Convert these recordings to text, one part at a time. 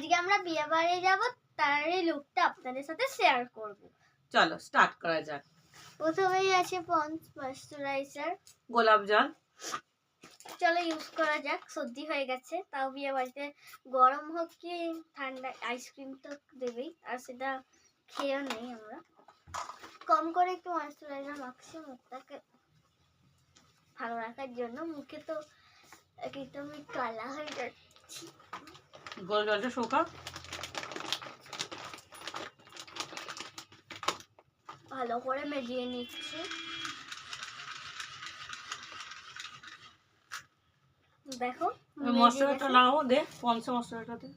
আজকে আমরা বিয়ে বাড়ি যাব, তার এই লুকটা আপনাদের সাথে শেয়ার করব। চলো স্টার্ট করা যাক। প্রথমেই আছে পন্স ময়শ্চারাইজার, গোলাপ জল। চলো ইউজ করা যাক। সর্দি হয়ে গেছে, তাও বিয়ে বাড়িতে গরম হোক কি ঠান্ডা আইসক্রিম তো দেবেই, আর সেটা খেয়েও নেই আমরা। কম করে একটু ময়শ্চারাইজার মাখছি মুখটাকে ভালো রাখার জন্য। মুখে তো একদম কালা হয়ে যাচ্ছি। গোলাপ জলটা শোকা। ভালো করে মেজিয়ে নিচ্ছি। দেখো মশলাটা লাগাবো, দে পন্সে মশলাটা দে,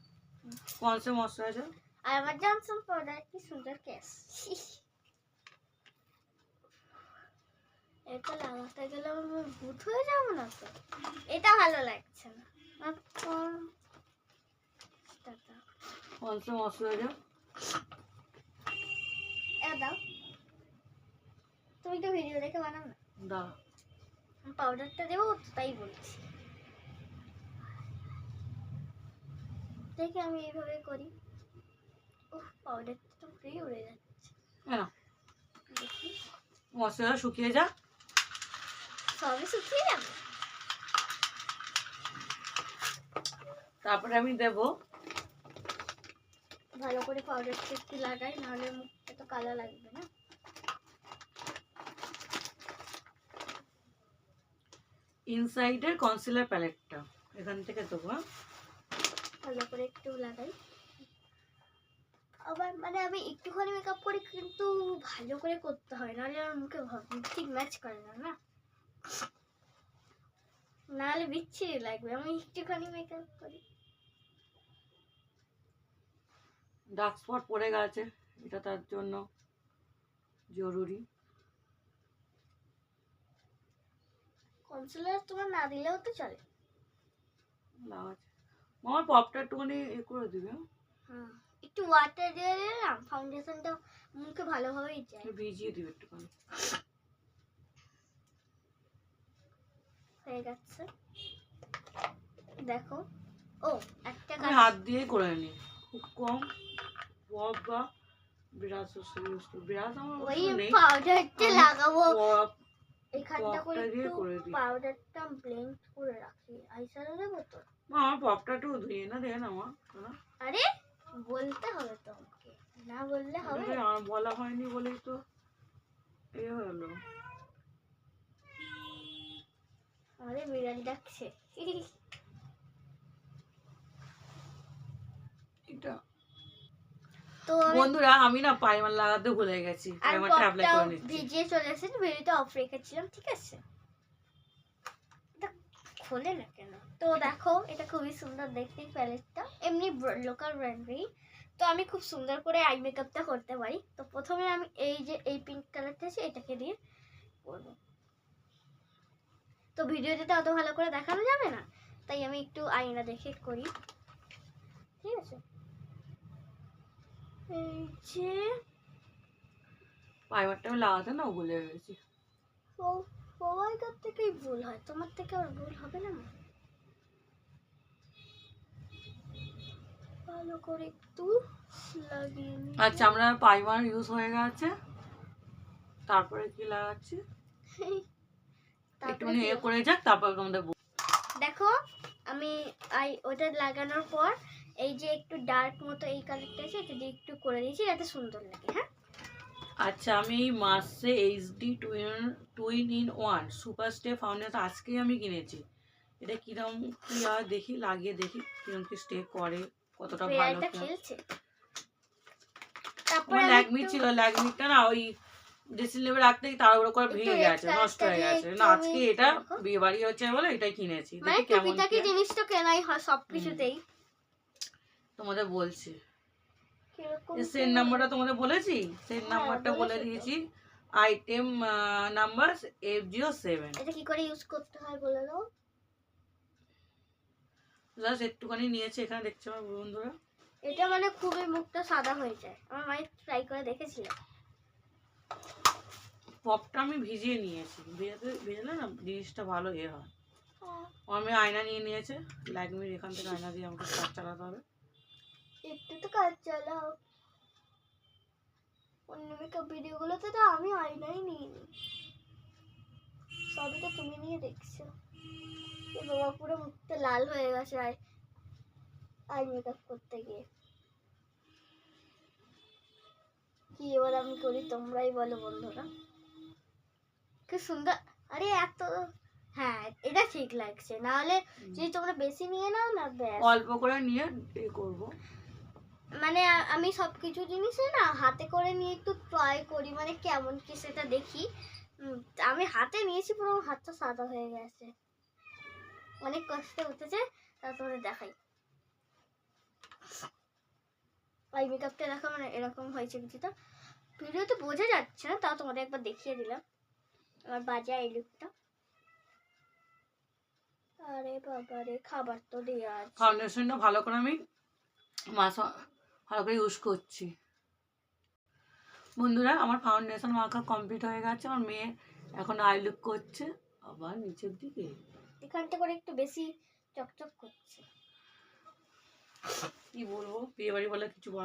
পন্সে মশলাটা। আর আমার জনসন পাউডার কি সুন্দর কেস। এটা লাগাতে গেলে আমি ভূত হয়ে যাবো না তো? এটা ভালো লাগছে না। পন্সে মশলাটা দাও, তুমি তো ভিডিও দেখে বানাও না। দাও পাউডারটা দেবো তাই বলছি। দেখি আমি এইভাবে করি। উফ, পাউডারটা তো পুরোই উড়ে যাচ্ছে। দেখি মশলাটা শুকিয়ে যা। সবই শুকিয়ে যাবে। তারপরে আমি দেব ভালো করে পাউডারটা একটু লাগাই, নাহলে মুখটা তো কালো লাগবে না। ইনসাইডের কনসিলার প্যালেটটা এখান থেকে দেবো। ভালো করে একটু লাগাই। আবার মানে আমি একটুখানি মেকআপ করি, কিন্তু ভালো করে করতে হয়, নাহলে আমার মুখে ঠিক ম্যাচ করে না, নাহলে বিচ্ছিরি লাগবে। আমি একটুখানি মেকআপ করি। ডার্ক স্পট পড়ে গেছে, এটা তার জন্য জরুরি। কনসিলার তোমার না দিলেও তো চলে। লাগাচ্ছে আমার পপটা একটুখানি করে দিবে। হ্যাঁ, একটু ওয়াটার দিয়ে দিলাম, ফাউন্ডেশনটা মুখে ভালোভাবেই যায়। ভিজিয়ে দিবে একটুখানি। হয়ে গেছে দেখো। ও একটা আমি হাত দিয়ে করে নি, খুব কম পপ বা ব্রাশ ইউজ করি। ব্রাশ আমার ওই নেই, পাউডারটা লাগাবো পপ এখানটা করে একটু করে দিই। পাউডারটা ব্লেন্ড করে রাখি। আইশ্যাডো দেবো তো। আমার পপটা একটু ধুয়ে না দেন আমার। আরে বলতে হবে তো আমাকে, না বললে হবে? আমার বলা হয়নি বলেই তো এ হলো। আমাদের বিড়াল ডাকছে। এটা তো বন্ধুরা আমি না প্রাইমার লাগাতে ভুলে গেছি, প্রাইমারটা অ্যাপ্লাই করে নিচ্ছি। ভিজিয়ে চলে এসেছি, ভিডিওটা অফ রেখেছিলাম, ঠিক আছে? এটা খোলে না কেন? তো দেখো এটা খুবই সুন্দর দেখতে প্যালেটটা, এমনি লোকাল ব্র্যান্ডেরই। তো আমি খুব সুন্দর করে আই মেকআপটা করতে পারি। তো প্রথমে আমি এই যে এই পিঙ্ক কালারটা আছে এটাকে দিয়ে করবো। তো ভিডিওতে তো অত ভালো করে দেখানো যাবে না, তাই আমি একটু আয়না দেখে করি, ঠিক আছে? এই যে প্রাইমারটা আমি লাগাতে না ভুলে গেছি। সবাইকার থেকেই ভুল হয়, তোমার থেকে আর ভুল হবে না। ভালো করে একটু লাগিয়ে নিই। আচ্ছা আমরা প্রাইমার ইউজ হয়ে গেছে, তারপরে কি লাগাচ্ছি একটু ইয়ে করে যাক, তারপর তোমাদের দেখো আমি ওটা লাগানোর পর এই যে একটু ডার্ক মতো এই কালারটা আছে, এটা দিয়ে একটু করে দিয়েছি যাতে সুন্দর লাগে। হ্যাঁ আচ্ছা আমি এই মাসে HD twin in one super stay foundation আজকেই আমি কিনেছি। এটা কিরম কি হয় দেখি, লাগিয়ে দেখি কিরম কি স্টে করে, কতটা ভালো। খেলছে। তারপরে ল্যাকমি ছিল, ল্যাকমিটা না ওই ড্রেসিং লেভেল রাখতে তাড়াহুড়ো করে ভেঙে গেছে, নষ্ট হয়ে গেছে। না আজকে এটা বিয়ে বাড়ি হচ্ছে বলে এটাই কিনেছি। দেখি কেমন কি জিনিস তো কেনাই হয় সবকিছুতেই। তোমাদের বলছি সেন নাম্বারটা তোমাদের বলেছি, সেন নাম্বারটা বলে দিয়েছি। Item number F07। এটা কি করে ইউজ করতে হয় বলে দাও। জাস্ট একটুখানি নিয়েছি, এখানে দেখছো আমার বন্ধুরা। এটা মানে খুবই মুখটা সাদা হয়ে যায়, আমার মায়ের ট্রাই করে দেখেছিলাম। পপটা আমি ভিজিয়ে নিয়েছি, ভিজালে না জিনিসটা ভালো হয়। আমি আয়না নিয়ে নিয়েছে, ল্যাকমির এখান থেকে আয়না দিয়ে আমাকে কাজ চালাতে হবে। একটু তো কাজ চালাও। অন্য মেকআপ ভিডিওগুলোতে তো আমি আয়নাই নিইনি, সবই তো তুমি নিয়ে দেখছো। এ বাবা, পুরো মুখটা লাল হয়ে গেছে আই মেকআপ করতে গিয়ে। কি এবার আমি করি, তোমরাই বলো বন্ধুরা। কি সুন্দর। আরে এত, হ্যাঁ এটা ঠিক লাগছে, না হলে যদি তোমরা বেশি নিয়ে নাও না, ব্যাস। অল্প করে নিয়ে এ করবো। মানে আমি সবকিছু জিনিসে না হাতে করে নিয়ে একটু ট্রাই করি, মানে কেমন কি সেটা দেখি। আমি হাতে নিয়েছি, পুরো আমার হাতটা সাদা হয়ে গেছে, অনেক কষ্টে উঠেছে। তা তোমাদের দেখাই, আই মেকআপটা দেখো, মানে এরকম হয়েছে কিছুটা। ভিডিওতে বোঝা যাচ্ছে না, তাও তোমাদের একবার দেখিয়ে দিলাম আমার বাজে আই লুকটা। আরে বাবা রে, খাবার তো দেওয়া আছে। ফাউন্ডেশনটা ভালো করে আমি ভালো করে ইউজ করছি। বন্ধুরা, আমার ফাউন্ডেশন মাখা কমপ্লিট হয়ে গেছে। আমার মেয়ে এখন আই লুক করছে, আবার নিচের দিকে এখানটা করে একটু বেশি চকচক করছে। কি বলবো, বিয়ে বাড়ি বলে কিছু বলা